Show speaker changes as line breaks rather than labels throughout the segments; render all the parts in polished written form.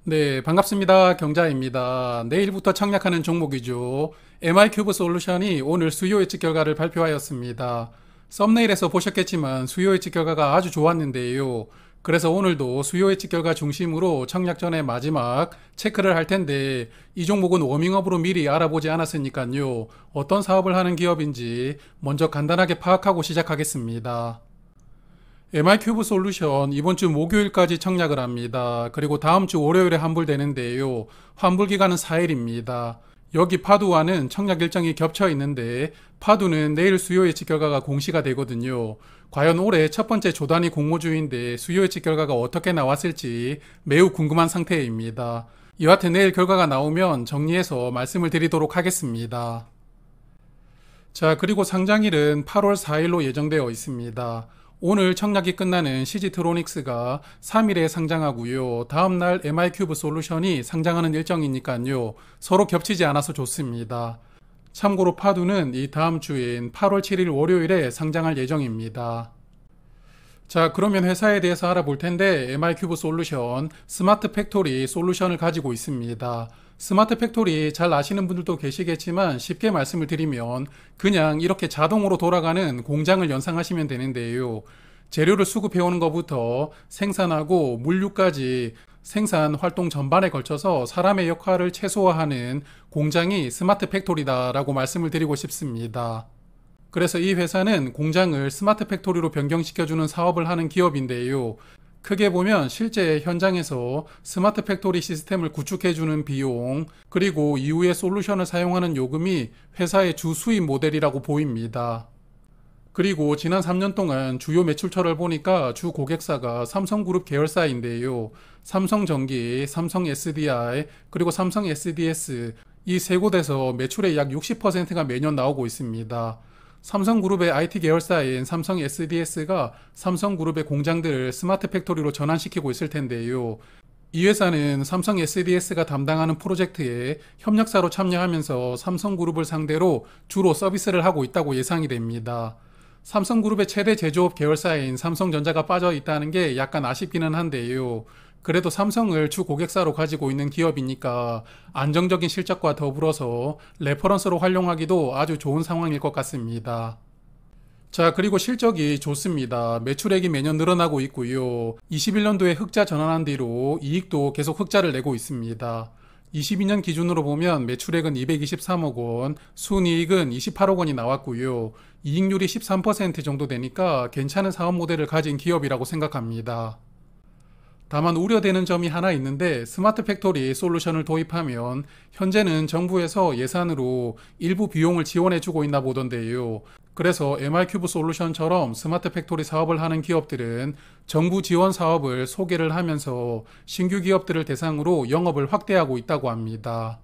네, 반갑습니다. 경자입니다. 내일부터 청약하는 종목이죠. MI큐브 솔루션이 오늘 수요 예측 결과를 발표하였습니다. 썸네일에서 보셨겠지만 수요 예측 결과가 아주 좋았는데요. 그래서 오늘도 수요 예측 결과 중심으로 청약 전에 마지막 체크를 할 텐데 이 종목은 워밍업으로 미리 알아보지 않았으니까요. 어떤 사업을 하는 기업인지 먼저 간단하게 파악하고 시작하겠습니다. MI큐브 솔루션 이번 주 목요일까지 청약을 합니다. 그리고 다음 주 월요일에 환불되는데요. 환불 기간은 4일입니다. 여기 파두와는 청약 일정이 겹쳐 있는데 파두는 내일 수요 예측 결과가 공시가 되거든요. 과연 올해 첫 번째 조단위 공모주인데 수요 예측 결과가 어떻게 나왔을지 매우 궁금한 상태입니다. 여하튼 내일 결과가 나오면 정리해서 말씀을 드리도록 하겠습니다. 자, 그리고 상장일은 8월 4일로 예정되어 있습니다. 오늘 청약이 끝나는 CG트로닉스가 3일에 상장하고요. 다음날 MI큐브 솔루션이 상장하는 일정이니까요. 서로 겹치지 않아서 좋습니다. 참고로 파두는 이 다음 주인 8월 7일 월요일에 상장할 예정입니다. 자, 그러면 회사에 대해서 알아볼 텐데 MI큐브 솔루션 스마트 팩토리 솔루션을 가지고 있습니다. 스마트 팩토리 잘 아시는 분들도 계시겠지만 쉽게 말씀을 드리면 그냥 이렇게 자동으로 돌아가는 공장을 연상하시면 되는데요. 재료를 수급해 오는 것부터 생산하고 물류까지 생산 활동 전반에 걸쳐서 사람의 역할을 최소화하는 공장이 스마트 팩토리다라고 말씀을 드리고 싶습니다. 그래서 이 회사는 공장을 스마트 팩토리로 변경시켜주는 사업을 하는 기업인데요. 크게 보면 실제 현장에서 스마트 팩토리 시스템을 구축해주는 비용, 그리고 이후에 솔루션을 사용하는 요금이 회사의 주 수입 모델이라고 보입니다. 그리고 지난 3년 동안 주요 매출처를 보니까 주 고객사가 삼성그룹 계열사인데요. 삼성전기, 삼성 SDI, 그리고 삼성 SDS 이 세 곳에서 매출의 약 60%가 매년 나오고 있습니다. 삼성그룹의 IT 계열사인 삼성 SDS가 삼성그룹의 공장들을 스마트 팩토리로 전환시키고 있을 텐데요. 이 회사는 삼성 SDS가 담당하는 프로젝트에 협력사로 참여하면서 삼성그룹을 상대로 주로 서비스를 하고 있다고 예상이 됩니다. 삼성그룹의 최대 제조업 계열사인 삼성전자가 빠져 있다는 게 약간 아쉽기는 한데요. 그래도 삼성을 주 고객사로 가지고 있는 기업이니까 안정적인 실적과 더불어서 레퍼런스로 활용하기도 아주 좋은 상황일 것 같습니다. 자, 그리고 실적이 좋습니다. 매출액이 매년 늘어나고 있고요. 21년도에 흑자 전환한 뒤로 이익도 계속 흑자를 내고 있습니다. 22년 기준으로 보면 매출액은 223억 원, 순이익은 28억 원이 나왔고요. 이익률이 13% 정도 되니까 괜찮은 사업 모델을 가진 기업이라고 생각합니다. 다만 우려되는 점이 하나 있는데 스마트 팩토리 솔루션을 도입하면 현재는 정부에서 예산으로 일부 비용을 지원해주고 있나 보던데요. 그래서 MI큐브 솔루션처럼 스마트 팩토리 사업을 하는 기업들은 정부 지원 사업을 소개를 하면서 신규 기업들을 대상으로 영업을 확대하고 있다고 합니다.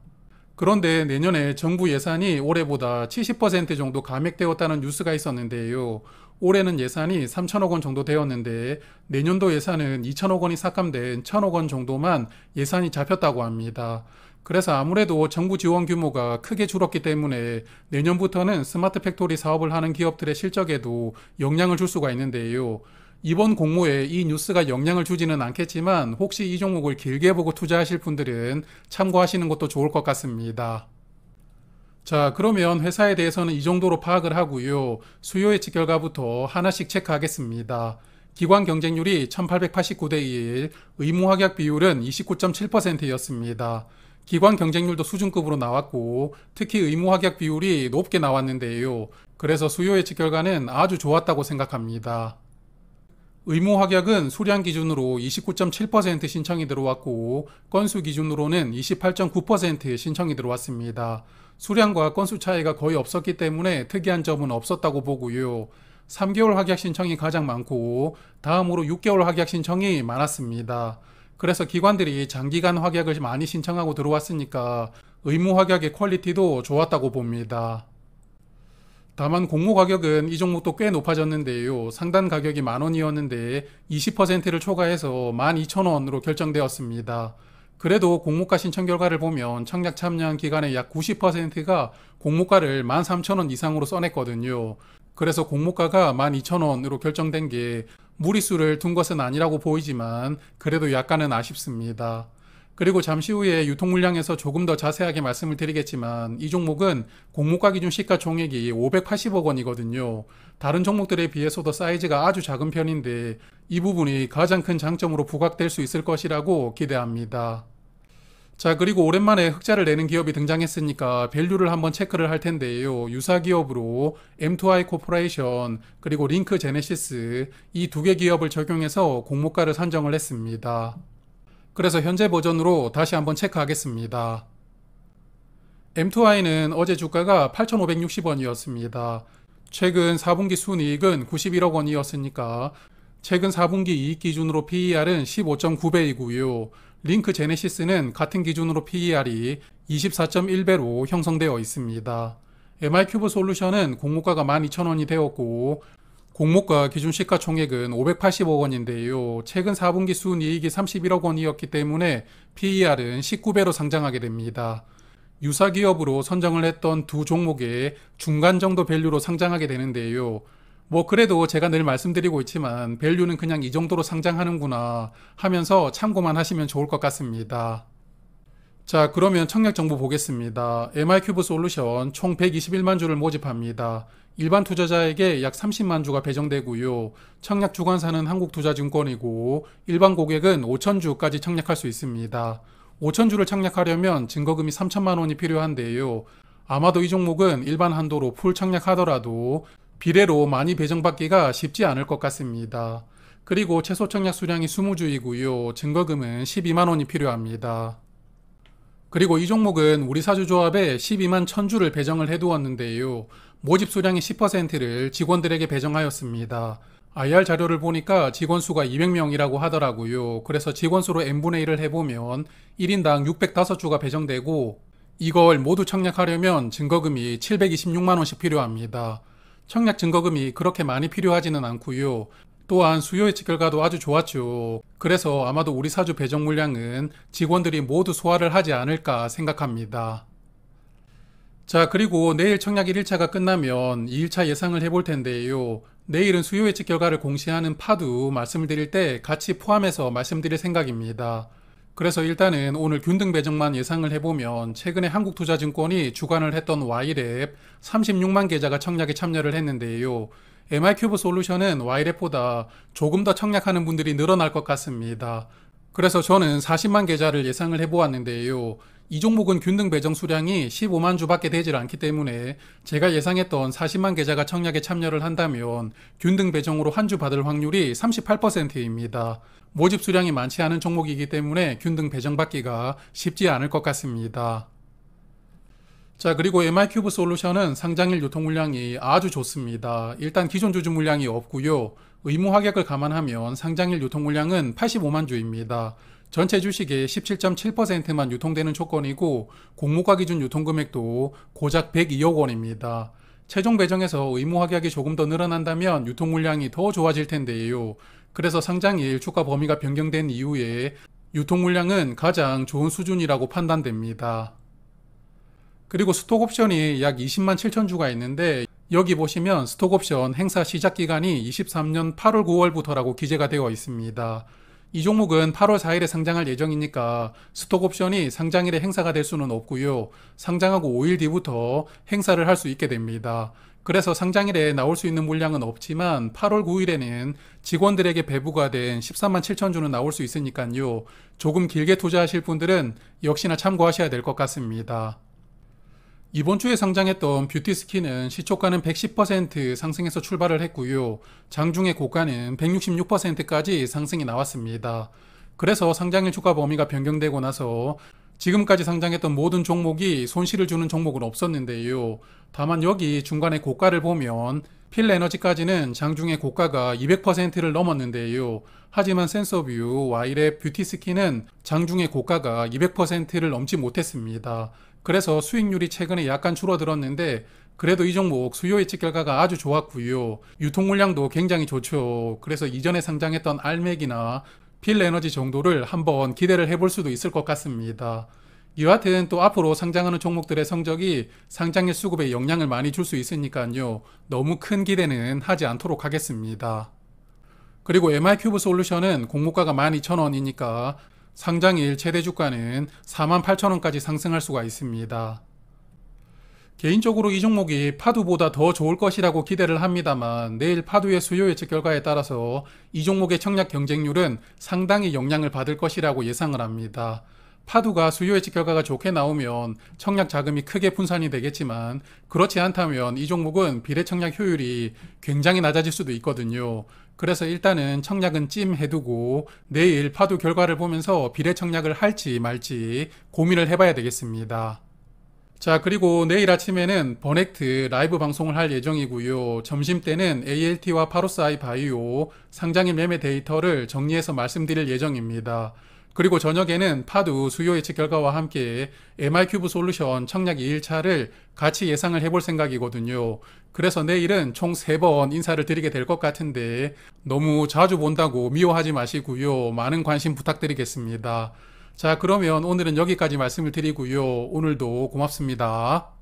그런데 내년에 정부 예산이 올해보다 70% 정도 감액되었다는 뉴스가 있었는데요. 올해는 예산이 3천억 원 정도 되었는데 내년도 예산은 2천억 원이 삭감된 1천억 원 정도만 예산이 잡혔다고 합니다. 그래서 아무래도 정부 지원 규모가 크게 줄었기 때문에 내년부터는 스마트 팩토리 사업을 하는 기업들의 실적에도 영향을 줄 수가 있는데요. 이번 공모에 이 뉴스가 영향을 주지는 않겠지만 혹시 이 종목을 길게 보고 투자하실 분들은 참고하시는 것도 좋을 것 같습니다. 자, 그러면 회사에 대해서는 이 정도로 파악을 하고요. 수요 예측 결과부터 하나씩 체크하겠습니다. 기관 경쟁률이 1889대 1, 의무 확약 비율은 29.7%였습니다. 기관 경쟁률도 수준급으로 나왔고 특히 의무 확약 비율이 높게 나왔는데요. 그래서 수요 예측 결과는 아주 좋았다고 생각합니다. 의무 확약은 수량 기준으로 29.7% 신청이 들어왔고 건수 기준으로는 28.9% 신청이 들어왔습니다. 수량과 건수 차이가 거의 없었기 때문에 특이한 점은 없었다고 보고요. 3개월 확약 신청이 가장 많고 다음으로 6개월 확약 신청이 많았습니다. 그래서 기관들이 장기간 확약을 많이 신청하고 들어왔으니까 의무 확약의 퀄리티도 좋았다고 봅니다. 다만 공모 가격은 이 종목도 꽤 높아졌는데요. 상단 가격이 10,000원이었는데 20%를 초과해서 12,000원으로 결정되었습니다. 그래도 공모가 신청 결과를 보면 청약 참여한 기간의 약 90%가 공모가를 13,000원 이상으로 써냈거든요. 그래서 공모가가 12,000원으로 결정된 게 무리수를 둔 것은 아니라고 보이지만 그래도 약간은 아쉽습니다. 그리고 잠시 후에 유통 물량에서 조금 더 자세하게 말씀을 드리겠지만 이 종목은 공모가 기준 시가총액이 580억 원이거든요. 다른 종목들에 비해서도 사이즈가 아주 작은 편인데 이 부분이 가장 큰 장점으로 부각될 수 있을 것이라고 기대합니다. 자, 그리고 오랜만에 흑자를 내는 기업이 등장했으니까 밸류를 한번 체크를 할 텐데요. 유사 기업으로 M2I 코퍼레이션 그리고 링크 제네시스 이 두 개 기업을 적용해서 공모가를 산정을 했습니다. 그래서 현재 버전으로 다시 한번 체크하겠습니다. M2I는 어제 주가가 8,560원이었습니다. 최근 4분기 순이익은 91억 원이었으니까 최근 4분기 이익 기준으로 PER은 15.9배이고요. 링크 제네시스는 같은 기준으로 PER이 24.1배로 형성되어 있습니다. MI큐브 솔루션은 공모가가 12,000원이 되었고 공모가 기준 시가총액은 580억 원인데요. 최근 4분기 순이익이 31억 원이었기 때문에 PER은 19배로 상장하게 됩니다. 유사 기업으로 선정을 했던 두 종목의 중간 정도 밸류로 상장하게 되는데요. 뭐 그래도 제가 늘 말씀드리고 있지만 밸류는 그냥 이 정도로 상장하는구나 하면서 참고만 하시면 좋을 것 같습니다. 자, 그러면 청약 정보 보겠습니다. MI큐브 솔루션 총 121만 주를 모집합니다. 일반 투자자에게 약 30만 주가 배정되고요. 청약 주관사는 한국투자증권이고 일반 고객은 5,000주까지 청약할 수 있습니다. 5,000주를 청약하려면 증거금이 3천만 원이 필요한데요. 아마도 이 종목은 일반 한도로 풀 청약하더라도 비례로 많이 배정받기가 쉽지 않을 것 같습니다. 그리고 최소 청약 수량이 20주이고요. 증거금은 12만 원이 필요합니다. 그리고 이 종목은 우리 사주조합에 12만 1000주를 배정을 해두었는데요. 모집 수량의 10%를 직원들에게 배정하였습니다. IR 자료를 보니까 직원 수가 200명이라고 하더라고요. 그래서 직원 수로 n분의 1을 해보면 1인당 605주가 배정되고 이걸 모두 청약하려면 증거금이 726만 원씩 필요합니다. 청약 증거금이 그렇게 많이 필요하지는 않고요. 또한 수요 예측 결과도 아주 좋았죠. 그래서 아마도 우리 사주 배정 물량은 직원들이 모두 소화를 하지 않을까 생각합니다. 자, 그리고 내일 청약 1일차가 끝나면 2일차 예상을 해볼 텐데요. 내일은 수요 예측 결과를 공시하는 파도 말씀을 드릴 때 같이 포함해서 말씀드릴 생각입니다. 그래서 일단은 오늘 균등 배정만 예상을 해보면 최근에 한국투자증권이 주관을 했던 Y랩 36만 계좌가 청약에 참여를 했는데요. MI큐브 솔루션은 Y랩보다 조금 더 청약하는 분들이 늘어날 것 같습니다. 그래서 저는 40만 계좌를 예상을 해보았는데요. 이 종목은 균등 배정 수량이 15만 주밖에 되질 않기 때문에 제가 예상했던 40만 계좌가 청약에 참여를 한다면 균등 배정으로 한 주 받을 확률이 38%입니다. 모집 수량이 많지 않은 종목이기 때문에 균등 배정받기가 쉽지 않을 것 같습니다. 자, 그리고 MI큐브 솔루션은 상장일 유통 물량이 아주 좋습니다. 일단 기존 주주 물량이 없고요. 의무 합격을 감안하면 상장일 유통 물량은 85만 주입니다. 전체 주식의 17.7%만 유통되는 조건이고 공모가 기준 유통금액도 고작 102억 원입니다. 최종 배정에서 의무 확약이 조금 더 늘어난다면 유통 물량이 더 좋아질 텐데요. 그래서 상장일 주가 범위가 변경된 이후에 유통 물량은 가장 좋은 수준이라고 판단됩니다. 그리고 스톡 옵션이 약 20만 7천 주가 있는데 여기 보시면 스톡 옵션 행사 시작 기간이 23년 8월 9월부터라고 기재가 되어 있습니다. 이 종목은 8월 4일에 상장할 예정이니까 스톡 옵션이 상장일에 행사가 될 수는 없고요. 상장하고 5일 뒤부터 행사를 할 수 있게 됩니다. 그래서 상장일에 나올 수 있는 물량은 없지만 8월 9일에는 직원들에게 배부가 된 13만 7천 주는 나올 수 있으니까요. 조금 길게 투자하실 분들은 역시나 참고하셔야 될 것 같습니다. 이번 주에 상장했던 뷰티스킨은 시초가는 110% 상승해서 출발을 했고요. 장중에 고가는 166%까지 상승이 나왔습니다. 그래서 상장일 주가 범위가 변경되고 나서 지금까지 상장했던 모든 종목이 손실을 주는 종목은 없었는데요. 다만 여기 중간에 고가를 보면 필에너지까지는 장중에 고가가 200%를 넘었는데요. 하지만 센서뷰, Y랩, 뷰티스킨은 장중에 고가가 200%를 넘지 못했습니다. 그래서 수익률이 최근에 약간 줄어들었는데 그래도 이 종목 수요 예측 결과가 아주 좋았고요. 유통 물량도 굉장히 좋죠. 그래서 이전에 상장했던 알맥이나 필에너지 정도를 한번 기대를 해볼 수도 있을 것 같습니다. 여하튼 또 앞으로 상장하는 종목들의 성적이 상장일 수급에 영향을 많이 줄 수 있으니까요. 너무 큰 기대는 하지 않도록 하겠습니다. 그리고 MI큐브 솔루션은 공모가가 12,000원이니까 상장일 최대 주가는 48,000원까지 상승할 수가 있습니다. 개인적으로 이 종목이 파두보다 더 좋을 것이라고 기대를 합니다만 내일 파두의 수요 예측 결과에 따라서 이 종목의 청약 경쟁률은 상당히 영향을 받을 것이라고 예상을 합니다. 파두가 수요 예측 결과가 좋게 나오면 청약 자금이 크게 분산이 되겠지만 그렇지 않다면 이 종목은 비례 청약 효율이 굉장히 낮아질 수도 있거든요. 그래서 일단은 청약은 찜해두고 내일 파두 결과를 보면서 비례 청약을 할지 말지 고민을 해봐야 되겠습니다. 자, 그리고 내일 아침에는 버넥트 라이브 방송을 할 예정이고요. 점심때는 ALT와 파로스아이 바이오 상장일 매매 데이터를 정리해서 말씀드릴 예정입니다. 그리고 저녁에는 파두 수요 예측 결과와 함께 MR큐브 솔루션 청약 2일차를 같이 예상을 해볼 생각이거든요. 그래서 내일은 총 3번 인사를 드리게 될 것 같은데 너무 자주 본다고 미워하지 마시고요. 많은 관심 부탁드리겠습니다. 자, 그러면 오늘은 여기까지 말씀을 드리고요. 오늘도 고맙습니다.